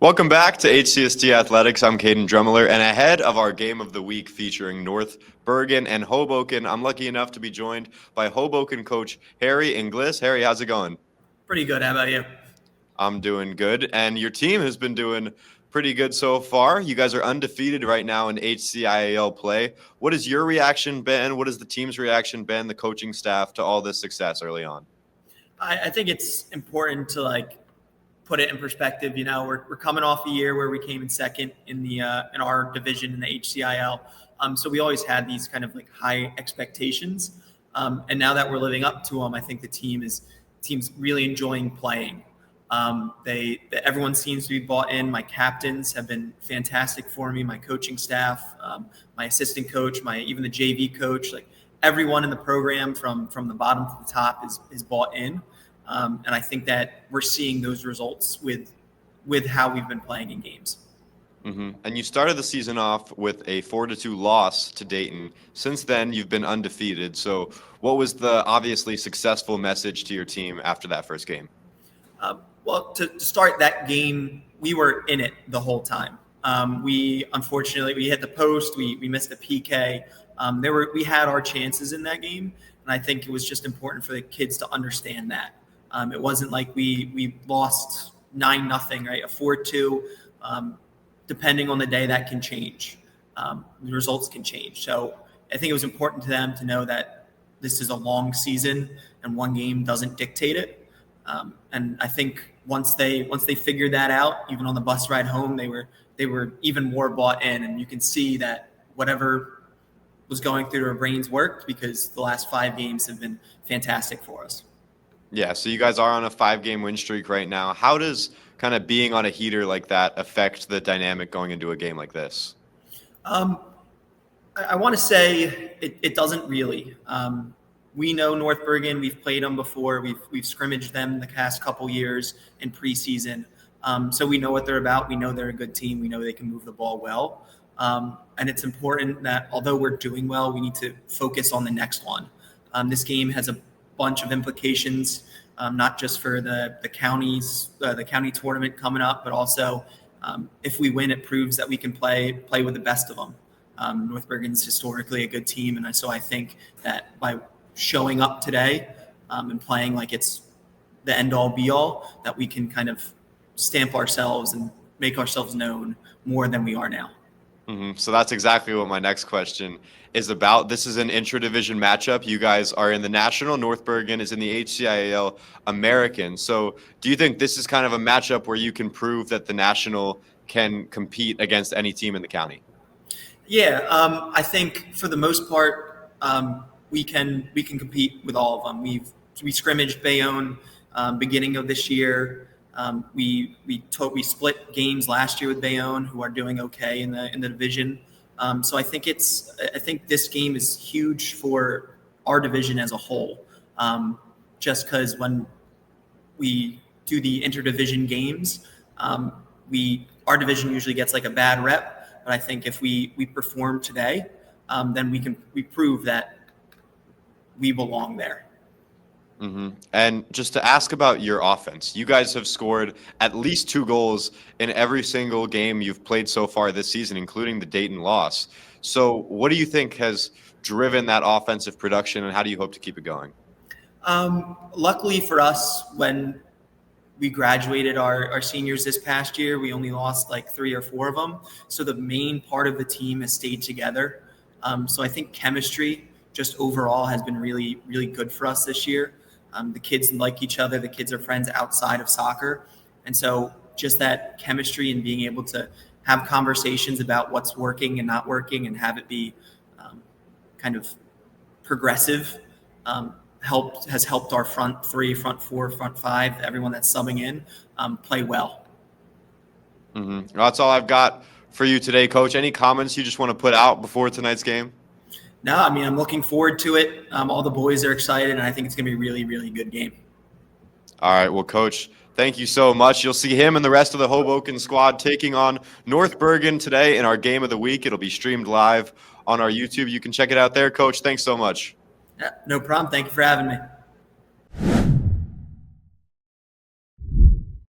Welcome back to HCST Athletics. I'm Caden Drummeller, and ahead of our game of the week featuring North Bergen and Hoboken, I'm lucky enough to be joined by Hoboken coach Harry Inglis. Harry, how's it going? Pretty good. How about you? I'm doing good, and your team has been doing pretty good so far. You guys are undefeated right now in HCIAL play. What has your reaction been? What has the team's reaction been, the coaching staff, to all this success early on? I think it's important to put it in perspective. We're coming off a year where we came in second in our division in the HCIL. So we always had these kind of high expectations. And now that we're living up to them, I think the team's really enjoying playing. Everyone seems to be bought in. My captains have been fantastic for me. My coaching staff, my assistant coach, even the JV coach, everyone in the program from the bottom to the top is bought in. And I think that we're seeing those results with how we've been playing in games. Mm-hmm. And you started the season off with a 4-2 loss to Dayton. Since then, you've been undefeated. So what was the obviously successful message to your team after that first game? Well, to start that game, we were in it the whole time. Unfortunately, we hit the post. We missed the PK. We had our chances in that game, and I think it was just important for the kids to understand that. It wasn't like we lost 9-0, right? A 4-2. Depending on the day, that can change. The results can change. So I think it was important to them to know that this is a long season and one game doesn't dictate it. And I think once they figured that out, even on the bus ride home, they were even more bought in, and you can see that whatever was going through their brains worked, because the last 5 games have been fantastic for us. Yeah, so you guys are on a 5-game win streak right now. How does kind of being on a heater like that affect the dynamic going into a game like this? I want to say it doesn't really. We know North Bergen. We've played them before. We've scrimmaged them the past couple years in preseason. So we know what they're about. We know they're a good team. We know they can move the ball well. And it's important that although we're doing well, we need to focus on the next one. This game has a bunch of implications, not just for the county tournament coming up, but also if we win, it proves that we can play with the best of them. North Bergen's historically a good team, and so I think that by showing up today and playing like it's the end-all be-all, that we can kind of stamp ourselves and make ourselves known more than we are now. Mm-hmm. So that's exactly what my next question is about. This is an intra-division matchup. You guys are in the National. North Bergen is in the HCIAL American. So do you think this is kind of a matchup where you can prove that the National can compete against any team in the county? Yeah, I think for the most part, we can compete with all of them. We scrimmaged Bayonne beginning of this year. We split games last year with Bayonne, who are doing okay in the division. So I think this game is huge for our division as a whole. Just because when we do the interdivision games, our division usually gets a bad rep. But I think if we perform today, then we prove that we belong there. Mm-hmm. And just to ask about your offense, you guys have scored at least 2 goals in every single game you've played so far this season, including the Dayton loss. So what do you think has driven that offensive production, and how do you hope to keep it going? Luckily for us, when we graduated our seniors this past year, we only lost 3 or 4 of them. So the main part of the team has stayed together. So I think chemistry just overall has been really, really good for us this year. The kids like each other. The kids are friends outside of soccer. And so just that chemistry and being able to have conversations about what's working and not working and have it be kind of progressive has helped our front 3, front 4, front 5, everyone that's subbing in, play well. Mm-hmm. Well, that's all I've got for you today, Coach. Any comments you just want to put out before tonight's game? No, I'm looking forward to it. All the boys are excited, and I think it's going to be a really, really good game. All right. Well, Coach, thank you so much. You'll see him and the rest of the Hoboken squad taking on North Bergen today in our game of the week. It'll be streamed live on our YouTube. You can check it out there. Coach, thanks so much. Yeah, no problem. Thank you for having me.